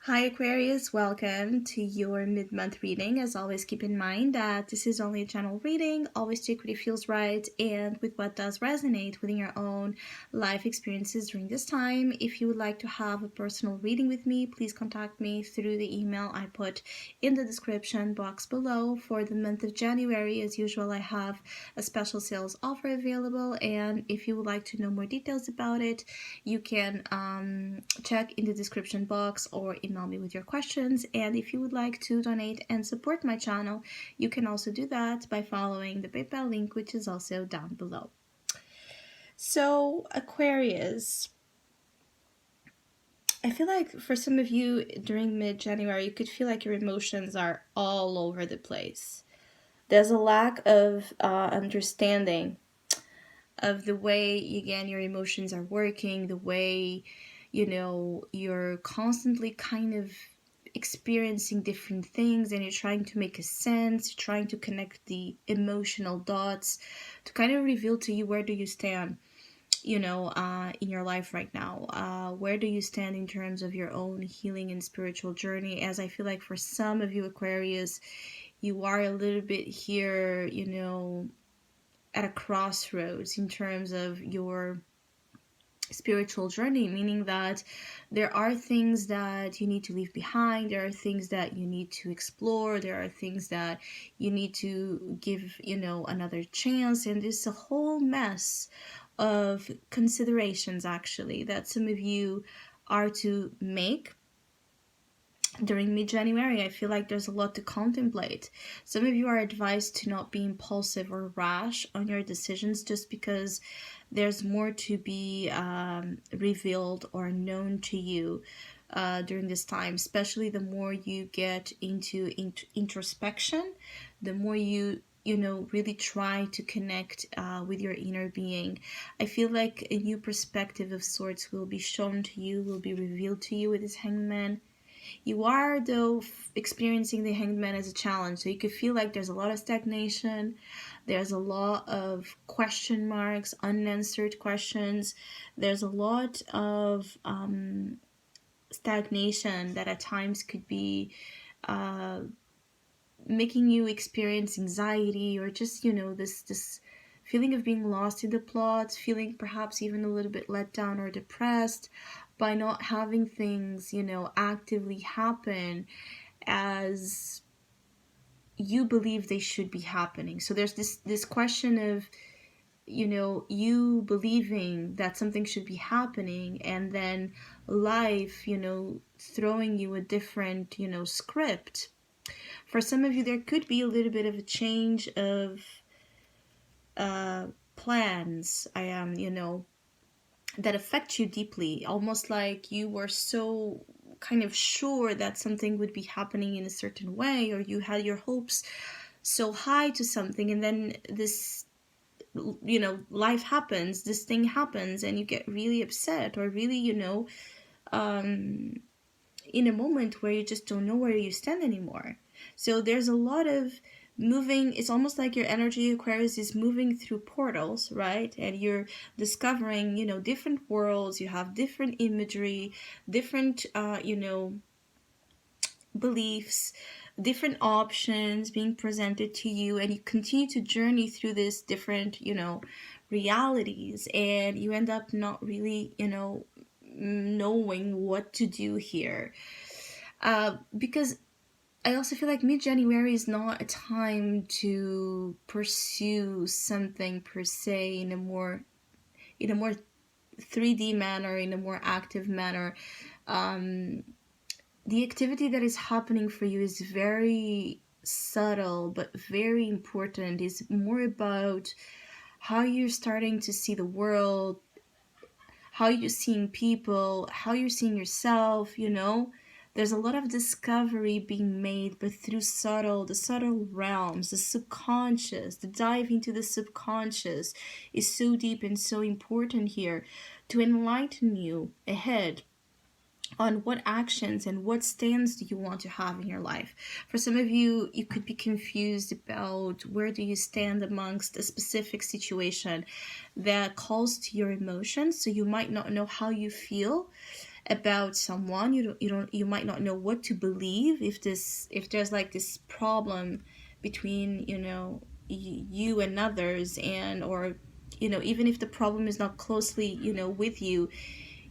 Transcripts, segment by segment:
Hi Aquarius, welcome to your mid-month reading. As always, keep in mind that this is only a general reading. Always take what it feels right and with what does resonate within your own life experiences during this time. If you would like to have a personal reading with me, please contact me through the email I put in the description box below. For the month of January, as usual, I have a special sales offer available, and if you would like to know more details about it, you can check in the description box or email me with your questions. And if you would like to donate and support my channel, you can also do that by following the PayPal link, which is also down below. So Aquarius, I feel like for some of you during mid-January, you could feel like your emotions are all over the place. There's a lack of understanding of the way, again, your emotions are working, the way, you're constantly kind of experiencing different things and you're trying to make a sense, you're trying to connect the emotional dots to kind of reveal to you where do you stand, in your life right now. Where do you stand in terms of your own healing and spiritual journey? As I feel like for some of you Aquarius, you are a little bit here, at a crossroads in terms of your spiritual journey, meaning that there are things that you need to leave behind, there are things that you need to explore, there are things that you need to give, another chance, and it's a whole mess of considerations actually that some of you are to make during mid-January. I feel like there's a lot to contemplate. Some of you are advised to not be impulsive or rash on your decisions just because there's more to be revealed or known to you during this time, especially the more you get into introspection, the more you really try to connect with your inner being. I feel like a new perspective of sorts will be shown to you, will be revealed to you with this Hangman. You are, though, experiencing the Hanged Man as a challenge, so you could feel like there's a lot of stagnation, there's a lot of question marks, unanswered questions, there's a lot of stagnation that at times could be making you experience anxiety or just, this feeling of being lost in the plot, feeling perhaps even a little bit let down or depressed by not having things, actively happen as you believe they should be happening. So there's this question of, you believing that something should be happening and then life, throwing you a different, script. For some of you, there could be a little bit of a change of plans. That affect you deeply, almost like you were so kind of sure that something would be happening in a certain way, or you had your hopes so high to something, and then this, life happens, this thing happens, and you get really upset or really, in a moment where you just don't know where you stand anymore. So there's a lot of moving. It's almost like your energy, Aquarius, is moving through portals, right? And you're discovering, different worlds. You have different imagery, different, beliefs, different options being presented to you, and you continue to journey through this different, realities, and you end up not really, knowing what to do here. Because I also feel like mid-January is not a time to pursue something per se in a more 3D manner, in a more active manner. The activity that is happening for you is very subtle but very important. It's more about how you're starting to see the world, how you're seeing people, how you're seeing yourself, There's a lot of discovery being made, but through the subtle realms, the subconscious. The dive into the subconscious is so deep and so important here to enlighten you ahead on what actions and what stands do you want to have in your life. For some of you, you could be confused about where do you stand amongst a specific situation that calls to your emotions, so you might not know how you feel. about someone. You might not know what to believe if there's like this problem between, you and others, and or even if the problem is not closely, with you,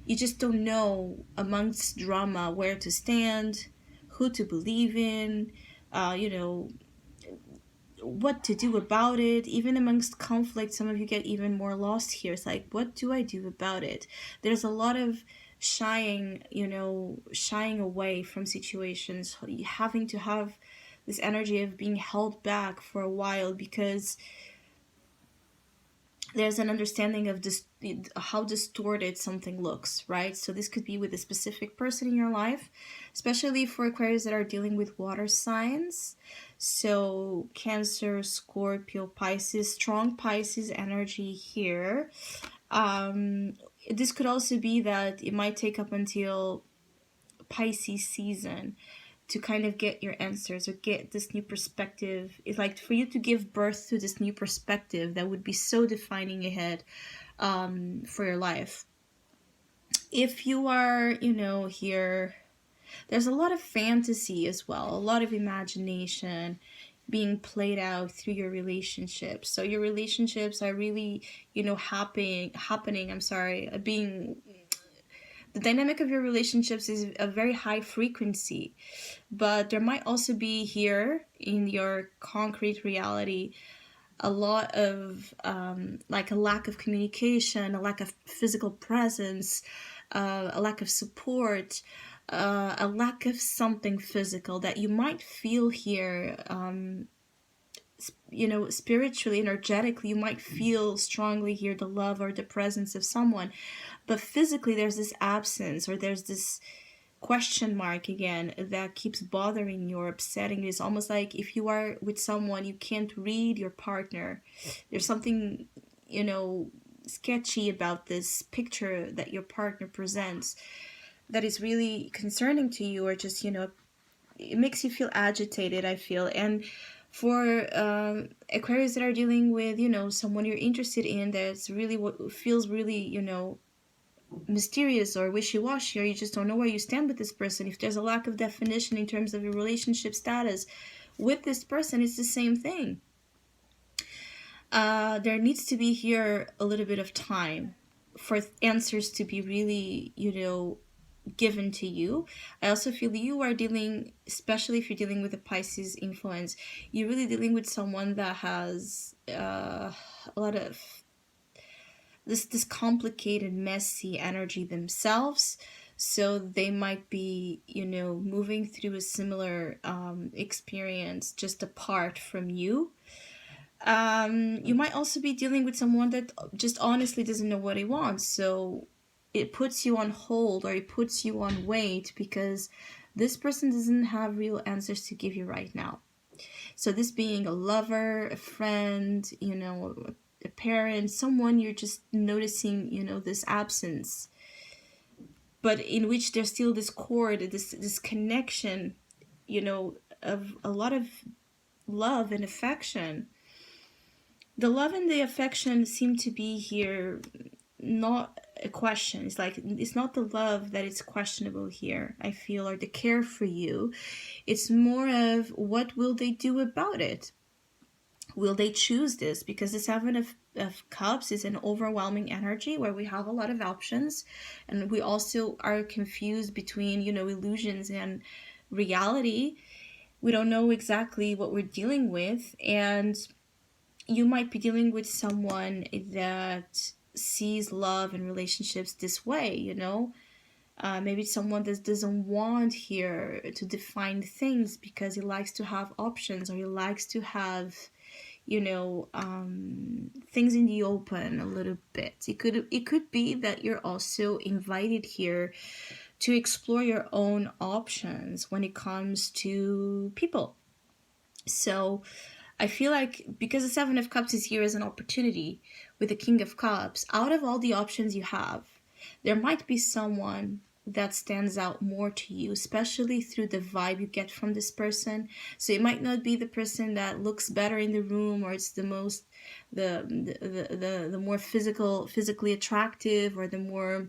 you just don't know amongst drama where to stand, who to believe in, you know, what to do about it. Even amongst conflict, some of you get even more lost here. It's like, what do I do about it? There's a lot of shying away from situations, having to have this energy of being held back for a while because there's an understanding of how distorted something looks, right? So this could be with a specific person in your life, especially for Aquarius that are dealing with water signs. So Cancer, Scorpio, Pisces, strong Pisces energy here. This could also be that it might take up until Pisces season to kind of get your answers or get this new perspective. It's like for you to give birth to this new perspective that would be so defining ahead for your life. If you are, here, there's a lot of fantasy as well, a lot of imagination being played out through your relationships. So your relationships are really, happening, being, the dynamic of your relationships is a very high frequency, but there might also be here in your concrete reality a lot of like a lack of communication, a lack of physical presence, a lack of support, a lack of something physical that you might feel here. Spiritually, energetically, you might feel strongly here the love or the presence of someone, but physically there's this absence, or there's this question mark again that keeps bothering you or upsetting you. It's almost like if you are with someone, you can't read your partner. There's something, sketchy about this picture that your partner presents that is really concerning to you, or just, it makes you feel agitated, I feel. And for Aquarius that are dealing with, someone you're interested in that's really what feels really, mysterious or wishy-washy, or you just don't know where you stand with this person, if there's a lack of definition in terms of your relationship status with this person, it's the same thing. There needs to be here a little bit of time for answers to be really, given to you. I also feel you are dealing, especially if you're dealing with a Pisces influence, you're really dealing with someone that has a lot of this complicated, messy energy themselves. So they might be, moving through a similar experience just apart from you. You might also be dealing with someone that just honestly doesn't know what he wants. So it puts you on hold, or it puts you on wait, because this person doesn't have real answers to give you right now. So this being a lover, a friend, a parent, someone you're just noticing, this absence, but in which there's still this cord, this connection, of a lot of love and affection. The love and the affection seem to be here not a question. It's like, it's not the love that is questionable here, I feel, or the care for you. It's more of, what will they do about it? Will they choose this? Because the Seven of Cups is an overwhelming energy where we have a lot of options, and we also are confused between, illusions and reality. We don't know exactly what we're dealing with, and you might be dealing with someone that sees love and relationships this way, maybe someone that doesn't want here to define things because he likes to have options, or he likes to have, things in the open a little bit. It could be that you're also invited here to explore your own options when it comes to people. So I feel like, because the Seven of Cups is here as an opportunity with the King of Cups, out of all the options you have, there might be someone that stands out more to you, especially through the vibe you get from this person. So it might not be the person that looks better in the room, or it's the most the more physically attractive, or the more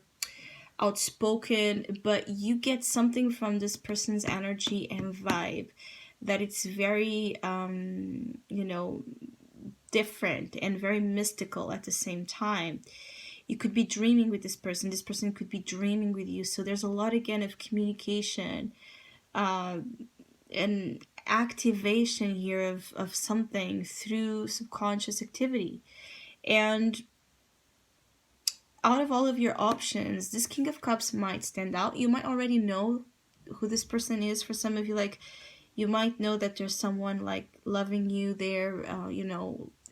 outspoken, but you get something from this person's energy and vibe that it's very, different and very mystical at the same time. You could be dreaming with this person could be dreaming with you. So there's a lot again of communication and activation here of something through subconscious activity. And out of all of your options, this King of Cups might stand out. You might already know who this person is. For some of you, like, you might know that there's someone like loving you there,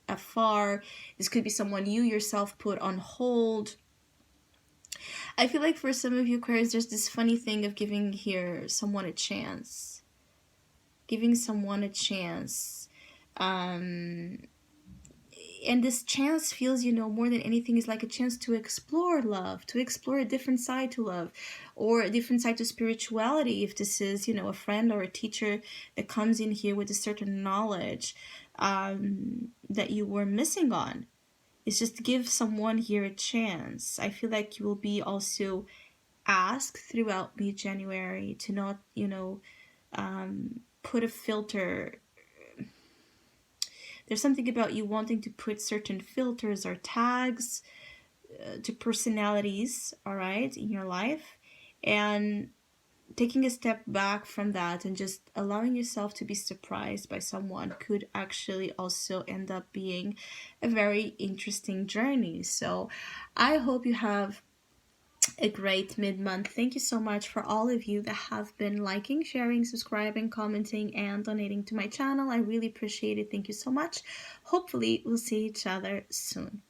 afar. This could be someone you yourself put on hold. I feel like for some of you Aquarius, there's this funny thing of giving here someone a chance. Giving someone a chance. And this chance feels, more than anything, is like a chance to explore love, to explore a different side to love, or a different side to spirituality. If this is, a friend or a teacher that comes in here with a certain knowledge that you were missing on. It's just to give someone here a chance. I feel like you will be also asked throughout mid-January to not, put a filter. There's something about you wanting to put certain filters or tags to personalities, all right, in your life, and taking a step back from that and just allowing yourself to be surprised by someone could actually also end up being a very interesting journey. So I hope you have a great mid-month. Thank you so much for all of you that have been liking, sharing, subscribing, commenting, and donating to my channel. I really appreciate it. Thank you so much. Hopefully we'll see each other soon.